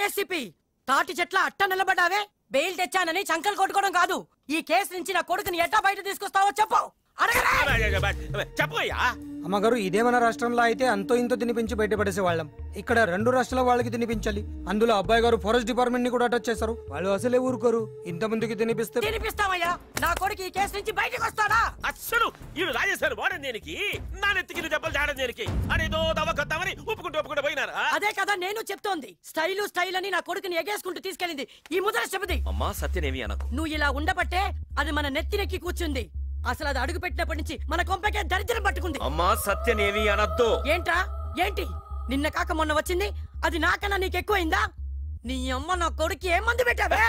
ACP తాటి చెట్ల అట్ట నిలబడ్డావే. బెయిల్ తెచ్చానని చంకలు కొట్టుకోవడం కాదు, ఈ కేసు నుంచి నా కొడుకుని ఎట్టా బయట తీసుకొస్తావో చెప్పు. చెప్పయ్యా. అమ్మగారు, ఇదే మన రాష్ట్రంలో అయితే అంతో ఇంతో తినిపించి బయటపడేసే వాళ్ళం. ఇక్కడ 2 రాష్ట్రాల వాళ్ళకి తినిపించాలి. అందులో అబ్బాయి గారు ఫారెస్ట్ డిపార్ట్మెంట్ ని కూడా అటాచ్ చేశారు. వాళ్ళు అసలే ఊరుకోరు. ఇంతమందికి తినిపిస్తామయ్యా. నా కొడుకు ఈ కేసు నుంచి బయటకు వస్తాడా? అసలు వీడు రాజేశారు వాడని దేనికి, నా నెత్తికి దెబ్బలు చాడని దేనికి అనేదో దవ్వకొద్దామని ఒప్పుకుంటూ పోయినారా? అదే కదా నేను చెప్తోంది. స్టైల్ అని నా కొడుకుని ఎగేసుకుంటూ తీసుకెళ్ళింది ఈ ముద్ర చెబుది. అమ్మా సత్యనేమి అనకు. నువ్వు ఇలా ఉండబట్టే అది మన నెత్తినెక్కి కూర్చుంది. అసలు అది అడుగు పెట్టినప్పటి నుంచి మన కొంపకే దరిద్రం పట్టుకుంది. అమ్మా సత్యనేమి అనద్దు. ఏంట్రా ఏంటి? నిన్న కాక మొన్న వచ్చింది, అది నాకన్నా నీకు ఎక్కువైందా? నీ అమ్మ నా కొడుకు ఏ మందు పెట్టావే?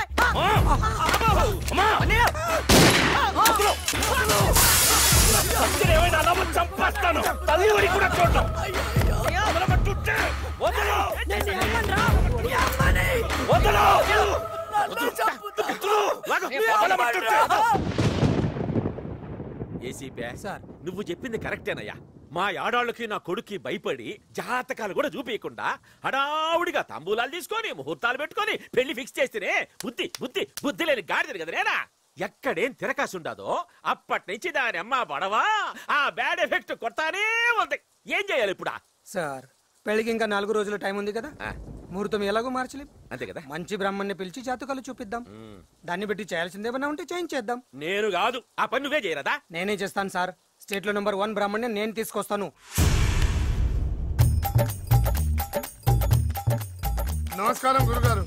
నువ్వు చెప్పింది కరెక్టేనయ్యా. మా ఆడాళ్ళకి నా కొడుక్కి భయపడి జాతకాలు కూడా చూపించకుండా హడావుడిగా తాంబూలాలు తీసుకొని ముహూర్తాలు పెట్టుకొని పెళ్లి ఫిక్స్ చేస్తేనే బుద్ధి బుద్ధి బుద్ధి లేని గాడిదరు కదనేనా? ఎక్కడేం తిరకాసుండదో అప్పటి నుంచి దాని అమ్మ పడవా ఆ బ్యాడ్ ఎఫెక్ట్ కొడతానే ఉంది. ఏం చేయాలి ఇప్పుడు? సార్, పెళ్లికి ఇంకా 4 రోజుల టైం ఉంది కదా. ముహూర్తం ఎలాగో మార్చలేం, అంతే కదా. మంచి బ్రాహ్మణ్ణి పిలిచి జాతకాలు చూపిద్దాం. దాన్ని బట్టి చేయాల్సిందేమన్నా ఉంటే చేయించేద్దాం. నేను కాదు, ఆ పని నువ్వే చేయరదా? నేనే చేస్తాను సార్. స్టేట్ లో నంబర్ 1 బ్రాహ్మణ్ణి నేను తీసుకొస్తాను. నమస్కారం గురుగారు.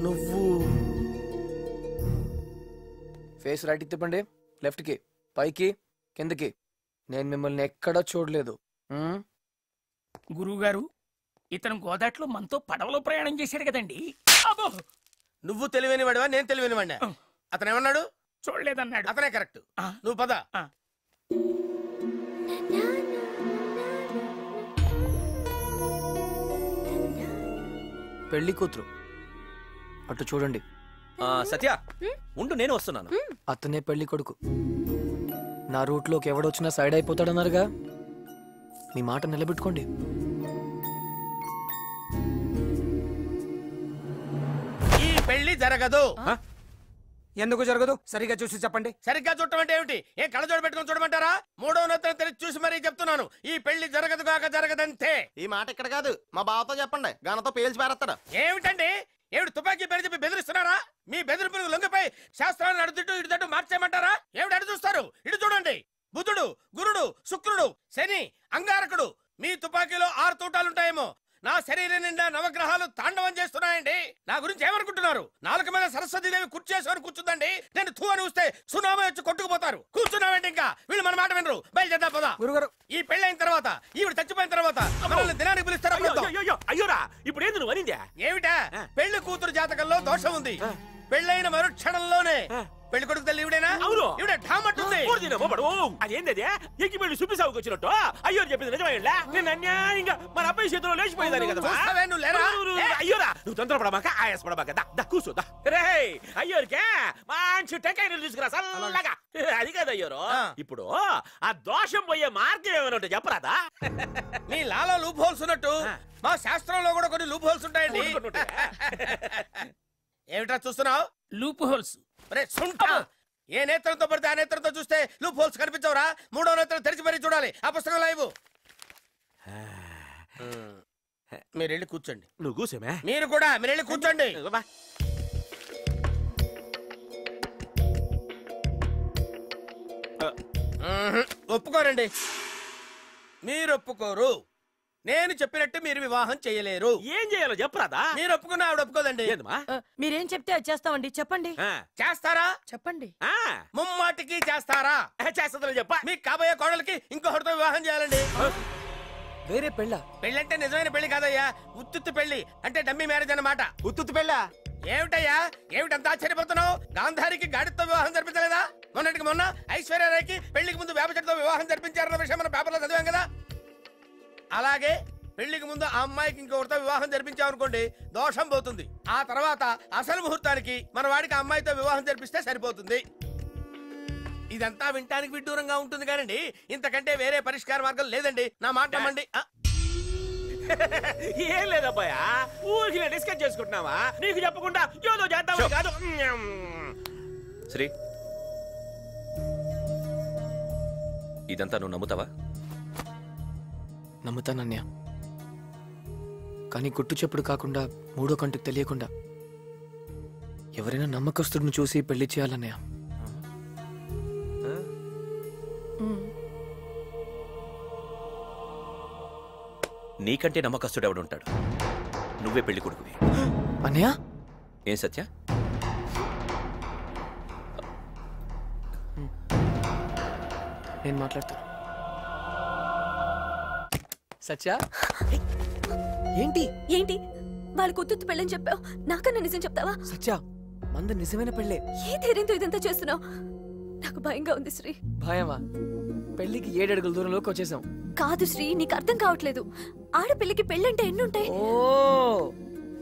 నువ్వు ఫేస్ రైట్ తిప్పండి, లెఫ్ట్ కి, పైకి, కిందకి. నేను మిమ్మల్ని ఎక్కడా చూడలేదు. గురువుగారు, ఇతను గోదాట్లో మనతో పడవలో ప్రయాణం చేశాడు కదండి. నువ్వు తెలివైన వాడివా నేను తెలివైన వాడినా? అతను ఏమన్నాడు? చూడలేదన్నాడు. అతనే కరెక్ట్. నువ్వు పద. పెళ్లి కూతురు అటు చూడండి. సత్య ఉండు, నేను వస్తున్నాను. అతనే పెళ్లి కొడుకు. నా రూట్ లోకి ఎవడొచ్చినా సైడ్ అయిపోతాడన్నారుగా, మీ మాట నిలబెట్టుకోండి. ఈ పెళ్లి జరగదు. ఎందుకు జరగదు? సరిగా చూసి చెప్పండి. సరిగ్గా చూడటం అంటే ఏమిటి? ఏ కళ్ళజోడు పెట్టుకుని చూడమంటారా? 3వ నెత్తిన తెరిచి చూసి మరీ చెప్తున్నాను, ఈ పెళ్లి జరగదు కాక జరగదంతే. ఈ మాట ఇక్కడ కాదు, మా బావతో చెప్పండి. గనతో పేల్చి పారేస్తాడు. ఏమిటండి? ఏమిటి తుపాకీ పేరు చెప్పి బెదిరిస్తున్నారా? మీ బెదిరింపులకు లొంగిపోయి శాస్త్రాన్ని అడుగుతూ ఇటు తట్టు మార్చేయమంటారా? ఏమిటి అడు చూస్తారు? ఇటు చూడండి. బుధుడు, గురుడు, శుక్రుడు, శని, అంగారకుడు. మీ తుపాకీలో 6 తూటాలుంటాయేమో. నా శరీరం నిండా నవగ్రహాలు తాండవం చేస్తున్నాయండి. నా గురించి ఏమనుకుంటున్నారు? నాలుక మీద సరస్వతీదేవి కూర్చేసుకొని కూర్చుందండి. నేను తూ అని వస్తే సునామీ వచ్చి కొట్టుకుపోతారు. కూర్చున్నామంటే ఇంకా వీళ్ళు మన మాట వినరు. బయలుదేద్దాం పద. ఈ పెళ్ళైన తర్వాత, ఈవిడ చచ్చిపోయిన తర్వాత మనల్ని దినానికి పిలుస్తారు. అయ్యోరా, ఇప్పుడు ఏంది నువ్వు అనిందా? ఏమిటా? పెళ్లి కూతురు జాతకంలో దోషం ఉంది. పెళ్ళైన మరుక్షణంలోనే పెళ్లి కొడుకు తల్లి ఈవిడేనా? అవును. ఈవిడ ఢామట్టుంది. అదేంది ఎక్కి పెళ్లి చూపిసావుకి వచ్చినట్టు అయ్యో చెప్పింది నిజమేలా? నేను అన్యాయంగా మన అబ్బాయి చేతిలో లేచిపోయేదాన్ని కదా. అయ్యోరా, నువ్వు తొందరపడమాక, ఆయాసపడమాక. దా కూర్చో. రే అయ్యోరికే మంచి టెంకాయలు తీసుకురా సల్లగా. అది కాదు అయ్యోరు, ఇప్పుడు ఆ దోషం పోయే మార్గం ఏమైనా ఉంటే చెప్పరాదా? మీ లాలో లూప్ హోల్స్ ఉన్నట్టు మా శాస్త్రంలో కూడా కొన్ని లూప్ హోల్స్ ఉంటాయండి. ఏమిటా చూస్తున్నావు? Loop holes. ఏ నేత్రంతో పడితే ఆ నేత్రంతో చూస్తే లూప్ హోల్స్ కనిపించవురా? 3వ నేత్రం తెరిచి మరీ చూడాలి. ఆ పుస్తకం లైవ్. మీరు వెళ్ళి కూర్చోండి. నువ్వు కూర్చోమే. మీరు కూడా మీరు వెళ్ళి కూర్చోండి. ఒప్పుకోరండి. మీరు ఒప్పుకోరు. నేను చెప్పినట్టు మీరు వివాహం చేయలేరు. ఏం చేయాలో చెప్పరాదా? మీరు ఒప్పుకున్నా ఆవిడ ఒప్పుకోదండి. మీరేం చెప్తే అది చేస్తామండి. చెప్పండి. చేస్తారా? చెప్పండి. ముమ్మాటికి చేస్తారా? చేస్తుందని చెప్ప. మీకు కాబోయే కోడలికి ఇంకొకరితో వివాహం చేయాలండి. వేరే పెళ్ళ? పెళ్ళంటే నిజమైన పెళ్లి కాదయ్యా, ఉత్తుత్తి పెళ్లి. అంటే డమ్మీ మ్యారేజ్ అన్నమాట. ఉత్తుత్తి పెళ్ళ? ఏమిటయ్యా, ఏమిటంత ఆశ్చర్యపోతున్నావు? గాంధారికి గాడితో వివాహం జరిపించలేదా? మొన్నటికి మొన్న ఐశ్వర్యరాయ్కి పెళ్లికి ముందు వేపచెట్టుతో వివాహం జరిపించారన్న విషయం మన పేపర్లో చదివాం కదా. అలాగే పెళ్లికి ముందు ఆ అమ్మాయికి ఇంకొకరితో వివాహం జరిపించామనుకోండి, దోషం పోతుంది. ఆ తర్వాత అసలు ముహూర్తానికి మన వాడికి ఆ అమ్మాయితో వివాహం జరిపిస్తే సరిపోతుంది. ఇదంతా వింటానికి విడ్డూరంగా ఉంటుంది కానండి, ఇంతకంటే వేరే పరిష్కార మార్గం లేదండి. నా మాట నమ్మండి. ఏం లేదబ్బాయా, ఊరికి డిస్కస్ చేసుకుంటున్నావా? నీకు చెప్పకుండా ఏదో చేద్దామని కాదు. శ్రీ, ఇదంతా నువ్వు నమ్ముతావా? నమ్ముతానన్యా, కానీ గుట్టు చెప్పుడు కాకుండా మూడో కంటికి తెలియకుండా ఎవరైనా నమ్మకస్తుడిని చూసి పెళ్లి చేయాలన్నయ్య. నీకంటే నమ్మకస్తుడు ఎవడుంటాడు? నువ్వే పెళ్లి కొడుకువి. అన్నయ్య, ఏం సత్య? నేను మాట్లాడతాను. సత్య, ఏంటి ఏంటి వాళ్ళ కూతురు పెళ్ళని చెప్పావు, నాకన్నా నిజం చెప్తావా? సత్య, మంద నిజమైన పెళ్ళే. ఏ ధైర్యంతో ఇదంతా చేస్తున్నావు? నాకు భయంగా ఉంది శ్రీ. భయమా? పెళ్లికి 7 అడుగుల దూరంలోకి వచ్చేసాం. కాదు శ్రీ, నీకు అర్థం కావట్లేదు. ఆడపిల్లకి పెళ్ళంటే ఎన్నుంటాయి. ఓ,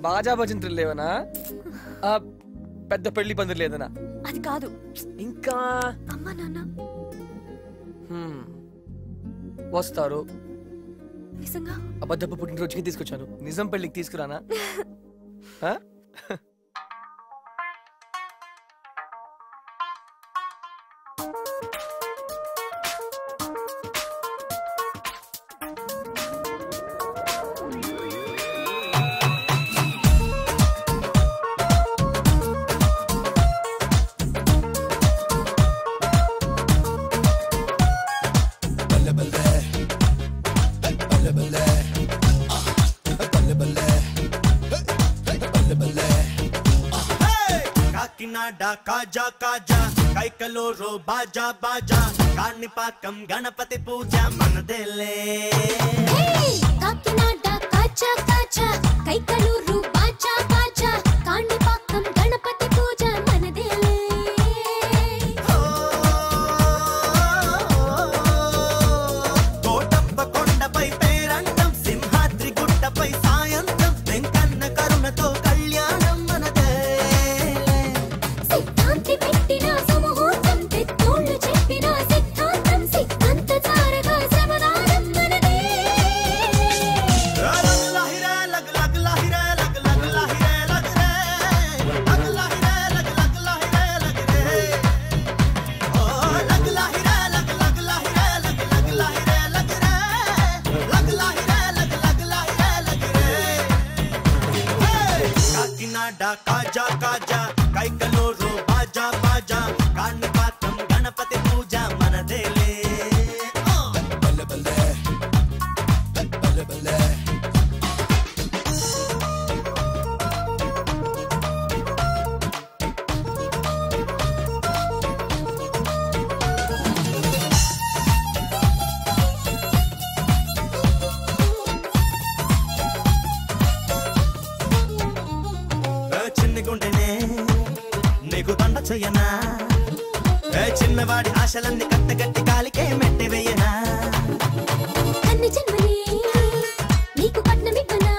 బాజా భజంత్రులు లేవనా? పెద్ద పెళ్లి పందిరి లేదనా? అది కాదు. ఇంకా అమ్మా నాన్న వస్తారు. నిజంగా? అబద్ధపు పుట్టినరోజుకి తీసుకొచ్చాను, నిజం పెళ్లికి తీసుకురానా? కాజా కాజా కైకలూరు బాజా బాజా కాణిపాకం గణపతి పూజ మనదేలే. కాకినాడ కాజా కాజా కైకలూరు బాజా బాజా కాణిపాకం గణపతి పూజ మనదేలే. కోటప్ప కొండపై పేరంటం, సింహాద్రి గుట్టపై సాయంత్రం, వెంకన్న కరుణతో కళ్యాణం మనదే. సిద్ధాంతి పెట్టిన సమూహం, పెద్దోళ్ళు చెప్పిన సిద్ధాంతం, సిద్ధాంత చారగా శ్రమదానం మనదే. కాకినాడ కాజా కాజా కైకలూరు బాజా బాజా కాణిపాకం గణపతి పూజ మనదేలే. బల్లె బల్లె బల్లె బల్లె. చిన్ని గుండెనే నీకు దండ చెయ్యనా, చిన్నవాడి ఆశలన్నీ కట్టగట్టి కాలికే మెట్టి వేయనా. కన్ను జన్మనే నీకు పట్నమివ్వనా,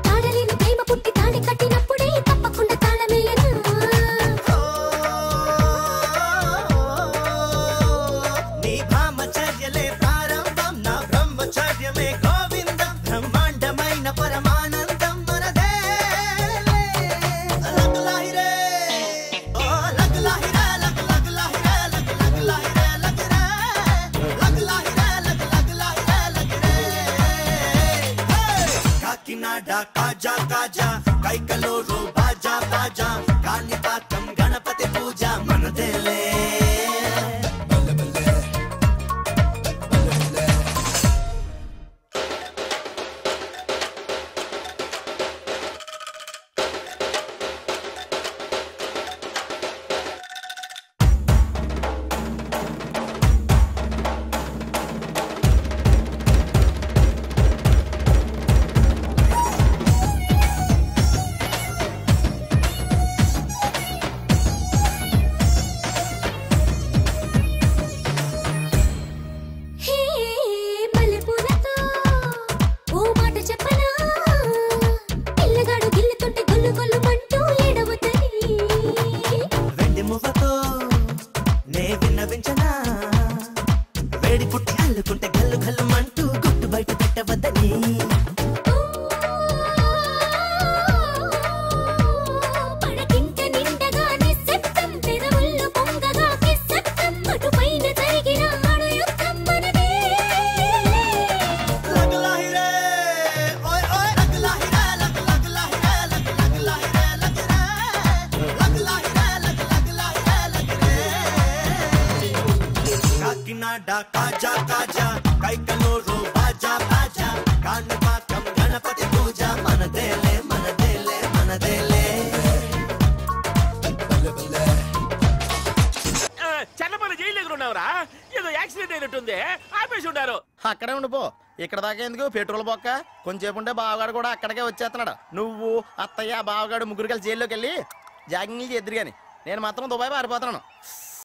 తాడలేని ప్రేమ పుట్టి తాళి కట్టినప్పుడే తప్పకుండా తాళమేయనా. నీ బ్రహ్మచర్యలే ప్రారంభం, నా బ్రహ్మచర్యమే గోవిందం, బ్రహ్మాండమైన పరమానందం మనదే. లగ్లాహిరే ఓ లగ్లాహిరే లగ్ లగ్లాహిరే లగ్ లగ్లాహిరే లగ్రే లగ్లాహిరే లగ్ లగ్లాహిరే లగ్రే. కాకినాడ కాజా కాజా కైకలూరు బాజా బాజా కాణిపాకం గణపతి పూజ మనదేలే. గుంటె గల్లు గల్లుమంటూ గుట్టు బయట పెట్టవద్దని పడకింట నిండగానే సెప్తం పెదవుల్లో పొంగగా కిస్సెప్తం అటుపైన జరిగిన ఆడు యుద్ధం మనదే లగలాహిరే ఓయ్ ఓయ్ లగలాహిరే లగలాహిరే లగలాహిరే లగలాహిరే లగలాహిరే కాకినాడ కాజా కాజా కైకలూరు బాజా బాజా కాణిపాకం గణపతి పూజ మనదేలే మనదేలే మనదేలే చెన్నపల్లి జైలు దగ్గర ఉన్నావురా ఏదో యాక్సిడెంట్ అయినట్టుంది ఆపేసి ఉండారు. అక్కడే ఉండిపో. ఇక్కడ దాకా ఎందుకు పెట్రోల్ బొక్క? కొంచెంసేపు ఉంటే బావగాడు కూడా అక్కడికే వచ్చేస్తున్నాడు. నువ్వు అత్తయ్య బావగాడు ముగ్గురు కలిసి జైల్లోకి వెళ్ళి జాగింగ్లు చేద్దరు గాని నేను మాత్రం దుబాయ్ పారిపోతున్నాను.